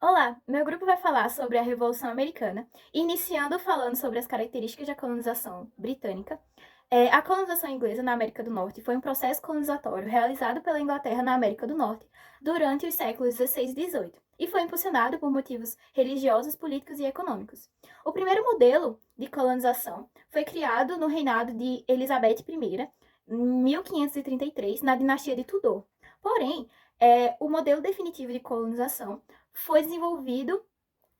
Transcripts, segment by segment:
Olá, meu grupo vai falar sobre a Revolução Americana, iniciando falando sobre as características da colonização britânica. A colonização inglesa na América do Norte foi um processo colonizatório realizado pela Inglaterra na América do Norte durante os séculos XVI e XVIII, e foi impulsionado por motivos religiosos, políticos e econômicos. O primeiro modelo de colonização foi criado no reinado de Elizabeth I, em 1533, na dinastia de Tudor. Porém, o modelo definitivo de colonização foi desenvolvido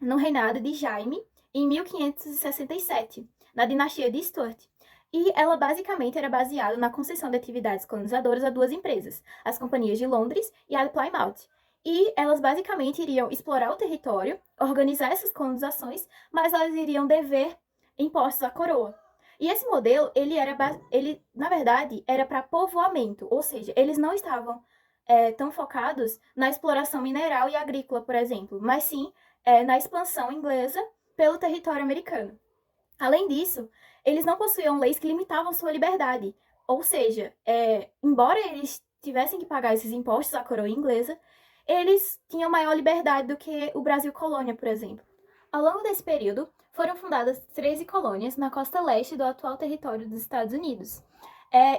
no reinado de Jaime, em 1567, na dinastia de Stuart. E ela basicamente era baseada na concessão de atividades colonizadoras a duas empresas, as companhias de Londres e a de Plymouth. E elas basicamente iriam explorar o território, organizar essas colonizações, mas elas iriam dever impostos à coroa. E esse modelo, ele na verdade, era para povoamento, ou seja, eles não estavam tão focados na exploração mineral e agrícola, por exemplo, mas sim na expansão inglesa pelo território americano. Além disso, eles não possuíam leis que limitavam sua liberdade, ou seja, embora eles tivessem que pagar esses impostos à coroa inglesa, eles tinham maior liberdade do que o Brasil colônia, por exemplo. Ao longo desse período, foram fundadas 13 colônias na costa leste do atual território dos Estados Unidos.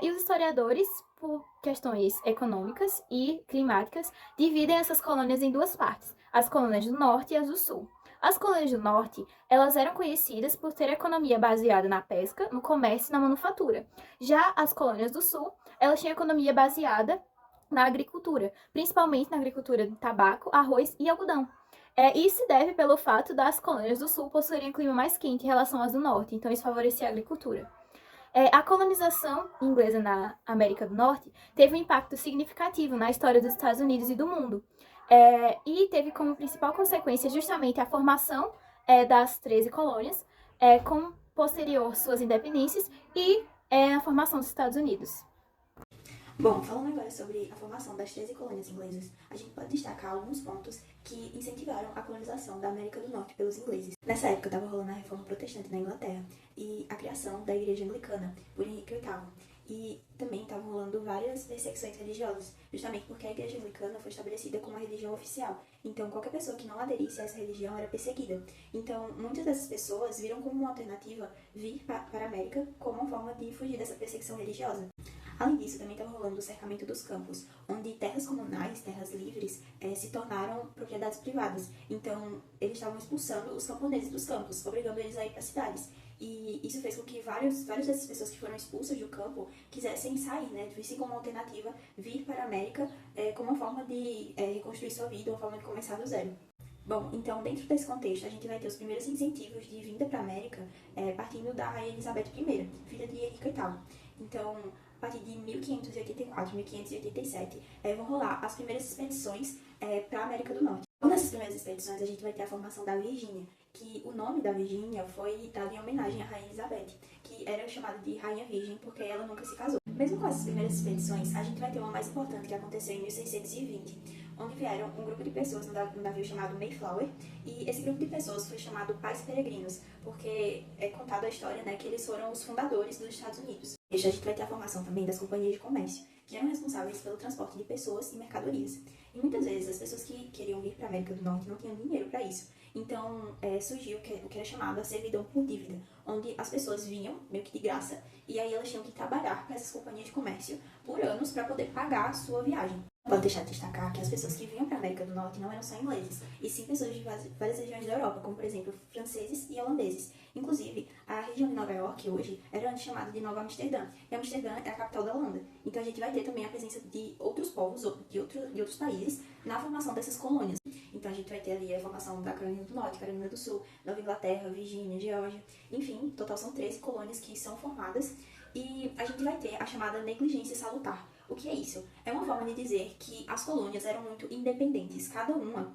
E os historiadores, por questões econômicas e climáticas, dividem essas colônias em duas partes, as colônias do norte e as do sul. As colônias do norte, elas eram conhecidas por ter economia baseada na pesca, no comércio e na manufatura. Já as colônias do sul, elas tinham economia baseada na agricultura, principalmente na agricultura de tabaco, arroz e algodão. Isso se deve pelo fato das colônias do sul possuírem um clima mais quente em relação às do norte, então isso favorecia a agricultura. A colonização inglesa na América do Norte teve um impacto significativo na história dos Estados Unidos e do mundo. E teve como principal consequência justamente a formação das 13 colônias, com posterior suas independências e a formação dos Estados Unidos. Bom, falando agora sobre a formação das 13 colônias inglesas, a gente pode destacar alguns pontos que incentivaram a colonização da América do Norte pelos ingleses. Nessa época estava rolando a Reforma Protestante na Inglaterra e a criação da Igreja Anglicana por Henrique VIII. E também estavam rolando várias perseguições religiosas, justamente porque a Igreja Anglicana foi estabelecida como uma religião oficial. Então, qualquer pessoa que não aderisse a essa religião era perseguida. Então, muitas dessas pessoas viram como uma alternativa vir para a América como uma forma de fugir dessa perseguição religiosa. Além disso, também estava rolando o cercamento dos campos, onde terras comunais, terras livres, se tornaram propriedades privadas. Então, eles estavam expulsando os camponeses dos campos, obrigando eles a ir para as cidades. E isso fez com que várias dessas pessoas que foram expulsas do campo quisessem sair, né? Vissem como alternativa vir para a América como uma forma de reconstruir sua vida, uma forma de começar do zero. Bom, então, dentro desse contexto, a gente vai ter os primeiros incentivos de vinda para a América partindo da Rainha Elizabeth I, filha de Henrique VIII. Então, a partir de 1584, 1587, vão rolar as primeiras expedições para a América do Norte. Uma dessas primeiras expedições, a gente vai ter a formação da Virgínia, que o nome da Virgínia foi dado em homenagem à Rainha Elizabeth, que era chamada de Rainha Virgem porque ela nunca se casou. Mesmo com essas primeiras expedições, a gente vai ter uma mais importante que aconteceu em 1620, onde vieram um grupo de pessoas no navio chamado Mayflower, e esse grupo de pessoas foi chamado Pais Peregrinos, porque é contada a história, né, que eles foram os fundadores dos Estados Unidos. E a gente vai ter a formação também das companhias de comércio, que eram responsáveis pelo transporte de pessoas e mercadorias. E muitas vezes as pessoas que queriam vir para a América do Norte não tinham dinheiro para isso. Então surgiu o que era chamado a servidão por dívida, onde as pessoas vinham meio que de graça e aí elas tinham que trabalhar para essas companhias de comércio por anos para poder pagar a sua viagem. Pode deixar de destacar que as pessoas que vinham para a América do Norte não eram só ingleses, e sim pessoas de várias regiões da Europa, como por exemplo franceses e holandeses. Inclusive, a região de Nova York hoje era antes chamada de Nova Amsterdã, e Amsterdã é a capital da Holanda. Então a gente vai ter também a presença de outros povos, de outros países, na formação dessas colônias. Então a gente vai ter ali a formação da Carolina do Norte, Carolina do Sul, Nova Inglaterra, Virgínia, Geórgia, enfim, no total são 13 colônias que são formadas, e a gente vai ter a chamada negligência salutar. O que é isso? É uma forma de dizer que as colônias eram muito independentes, cada uma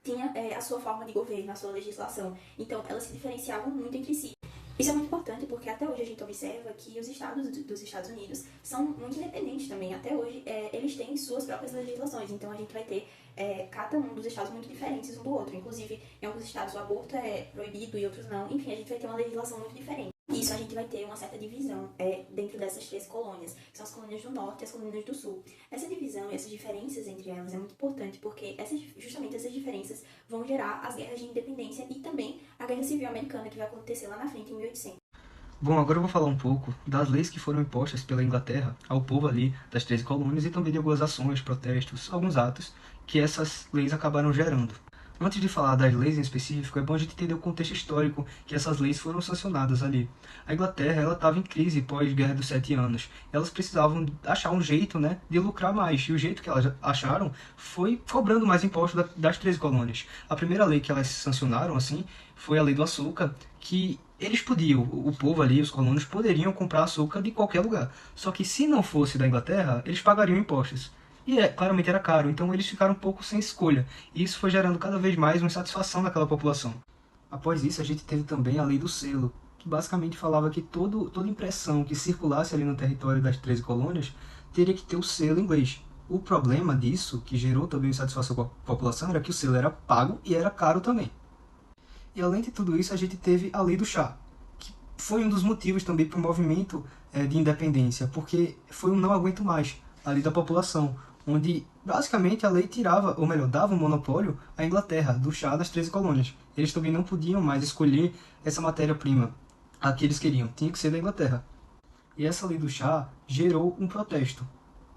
tinha a sua forma de governo, a sua legislação, então elas se diferenciavam muito entre si. Isso é muito importante porque até hoje a gente observa que os estados dos Estados Unidos são muito independentes também. Até hoje eles têm suas próprias legislações, então a gente vai ter cada um dos estados muito diferentes um do outro. Inclusive, em alguns estados o aborto é proibido e outros não. Enfim, a gente vai ter uma legislação muito diferente. Isso a gente vai ter uma certa divisão dentro dessas 3 colônias, que são as colônias do norte e as colônias do sul. Essa divisão e essas diferenças entre elas é muito importante porque justamente essas diferenças vão gerar as guerras de independência e também a Guerra Civil Americana, que vai acontecer lá na frente, em 1800. Bom, agora eu vou falar um pouco das leis que foram impostas pela Inglaterra ao povo ali das 13 colônias e também de algumas ações, protestos, alguns atos que essas leis acabaram gerando. Antes de falar das leis em específico, é bom a gente entender o contexto histórico que essas leis foram sancionadas ali. A Inglaterra estava em crise pós-Guerra dos 7 Anos. Elas precisavam achar um jeito, né, de lucrar mais. E o jeito que elas acharam foi cobrando mais impostos das 13 colônias. A primeira lei que elas sancionaram, assim, foi a Lei do Açúcar, que eles podiam, o povo ali, os colonos, poderiam comprar açúcar de qualquer lugar. Só que se não fosse da Inglaterra, eles pagariam impostos. E claramente era caro, então eles ficaram um pouco sem escolha. E isso foi gerando cada vez mais uma insatisfação naquela população. Após isso, a gente teve também a Lei do Selo, que basicamente falava que toda impressão que circulasse ali no território das 13 colônias teria que ter o selo inglês. O problema disso, que gerou também insatisfação com a população, era que o selo era pago e era caro também. E além de tudo isso, a gente teve a Lei do Chá, que foi um dos motivos também para o movimento de independência, porque foi um não aguento mais ali da população, onde basicamente a lei tirava, ou melhor, dava um monopólio à Inglaterra do chá das 13 colônias. Eles também não podiam mais escolher essa matéria-prima, a que eles queriam, tinha que ser da Inglaterra. E essa lei do chá gerou um protesto.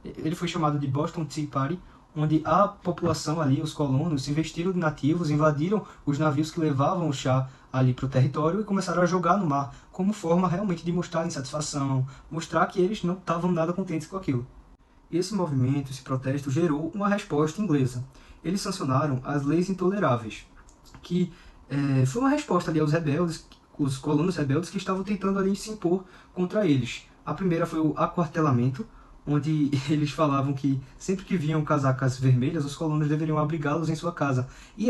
Ele foi chamado de Boston Tea Party, onde a população ali, os colonos, se vestiram de nativos, invadiram os navios que levavam o chá ali para o território e começaram a jogar no mar, como forma realmente de mostrar insatisfação, mostrar que eles não estavam nada contentes com aquilo. Esse movimento, esse protesto, gerou uma resposta inglesa. Eles sancionaram as leis intoleráveis, que foi uma resposta ali aos rebeldes, os colonos rebeldes que estavam tentando ali se impor contra eles. A primeira foi o aquartelamento, onde eles falavam que sempre que viam casacas vermelhas, os colonos deveriam abrigá-los em sua casa. E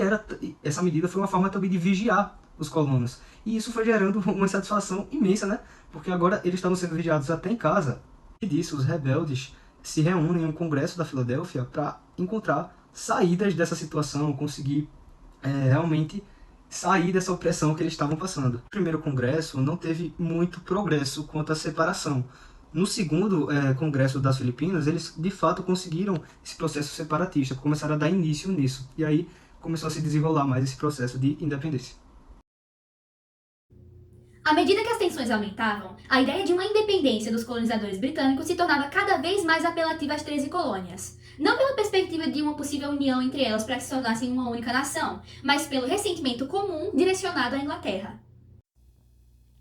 essa medida foi uma forma também de vigiar os colonos. E isso foi gerando uma insatisfação imensa, né? Porque agora eles estavam sendo vigiados até em casa. E disso, os rebeldes se reúnem em um congresso da Filadélfia para encontrar saídas dessa situação, conseguir realmente sair dessa opressão que eles estavam passando. O primeiro congresso não teve muito progresso quanto à separação. No segundo congresso das Filipinas, eles de fato conseguiram esse processo separatista, começaram a dar início nisso. E aí começou a se desenrolar mais esse processo de independência. À medida que as tensões aumentavam, a ideia de uma independência dos colonizadores britânicos se tornava cada vez mais apelativa às 13 colônias. Não pela perspectiva de uma possível união entre elas para que se tornassem uma única nação, mas pelo ressentimento comum direcionado à Inglaterra.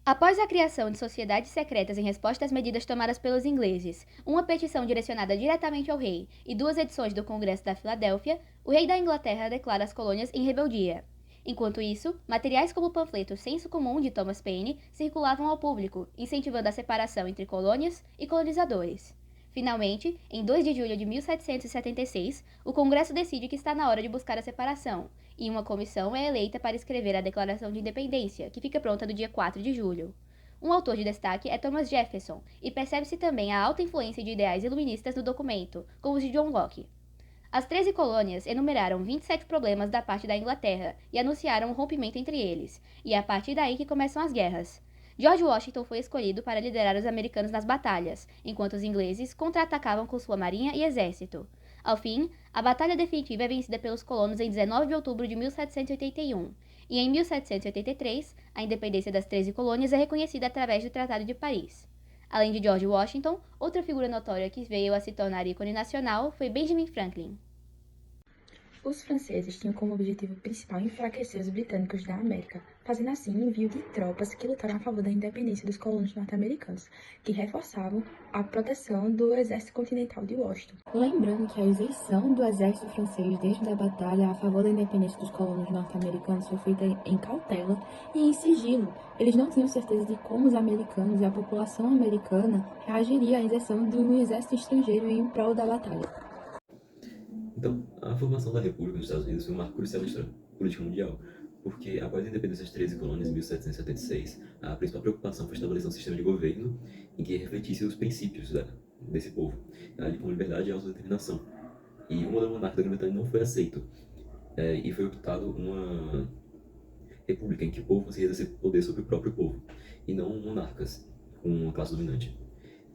Após a criação de sociedades secretas em resposta às medidas tomadas pelos ingleses, uma petição direcionada diretamente ao rei e 2 edições do Congresso da Filadélfia, o rei da Inglaterra declara as colônias em rebeldia. Enquanto isso, materiais como o panfleto Senso Comum de Thomas Paine circulavam ao público, incentivando a separação entre colônias e colonizadores. Finalmente, em 2 de julho de 1776, o Congresso decide que está na hora de buscar a separação, e uma comissão é eleita para escrever a Declaração de Independência, que fica pronta no dia 4 de julho. Um autor de destaque é Thomas Jefferson, e percebe-se também a alta influência de ideais iluministas no documento, como os de John Locke. As 13 colônias enumeraram 27 problemas da parte da Inglaterra e anunciaram um rompimento entre eles, e é a partir daí que começam as guerras. George Washington foi escolhido para liderar os americanos nas batalhas, enquanto os ingleses contra-atacavam com sua marinha e exército. Ao fim, a batalha definitiva é vencida pelos colonos em 19 de outubro de 1781, e em 1783, a independência das 13 colônias é reconhecida através do Tratado de Paris. Além de George Washington, outra figura notória que veio a se tornar ícone nacional foi Benjamin Franklin. Os franceses tinham como objetivo principal enfraquecer os britânicos da América, fazendo assim o envio de tropas que lutaram a favor da independência dos colonos norte-americanos, que reforçavam a proteção do exército continental de Washington. Lembrando que a isenção do exército francês desde a batalha a favor da independência dos colonos norte-americanos foi feita em cautela e em sigilo. Eles não tinham certeza de como os americanos e a população americana reagiria à isenção do exército estrangeiro em prol da batalha. Então, a formação da República nos Estados Unidos foi um marco crucial na história política mundial, porque após a independência das 13 colônias em 1776, a principal preocupação foi estabelecer um sistema de governo em que refletisse os princípios desse povo, ali como liberdade e autodeterminação. E o modelo monárquico da Grã-Bretanha não foi aceito, e foi optado uma república em que o povo conseguia exercer poder sobre o próprio povo, e não monarcas com uma classe dominante.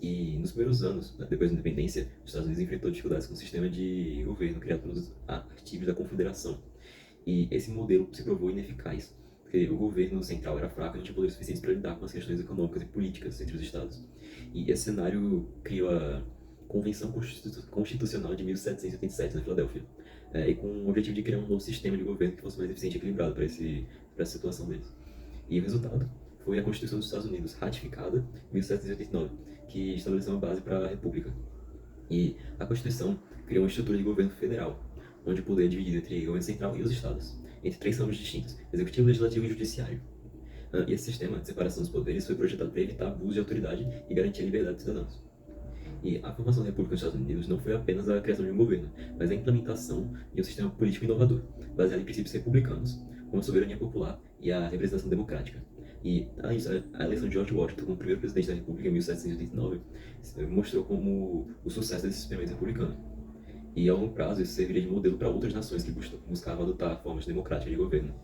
E nos primeiros anos, depois da independência, os Estados Unidos enfrentou dificuldades com o sistema de governo criado pelos artigos da Confederação. E esse modelo se provou ineficaz, porque o governo central era fraco e não tinha poder suficiente para lidar com as questões econômicas e políticas entre os estados. E esse cenário criou a Convenção Constitucional de 1787 na Filadélfia, e com o objetivo de criar um novo sistema de governo que fosse mais eficiente e equilibrado para essa situação deles. E o resultado foi a Constituição dos Estados Unidos, ratificada em 1789, que estabeleceu uma base para a República. E a Constituição criou uma estrutura de governo federal, onde o poder é dividido entre o governo central e os estados, entre 3 ramos distintos: executivo, legislativo e judiciário. E esse sistema de separação dos poderes foi projetado para evitar abuso de autoridade e garantir a liberdade dos cidadãos. E a formação da República dos Estados Unidos não foi apenas a criação de um governo, mas a implementação de um sistema político inovador, baseado em princípios republicanos, como a soberania popular e a representação democrática. E, além disso, a eleição de George Washington como primeiro presidente da República em 1789 mostrou como o sucesso desse sistema republicano. E, a longo prazo, isso serviria de modelo para outras nações que buscavam adotar formas democráticas de governo.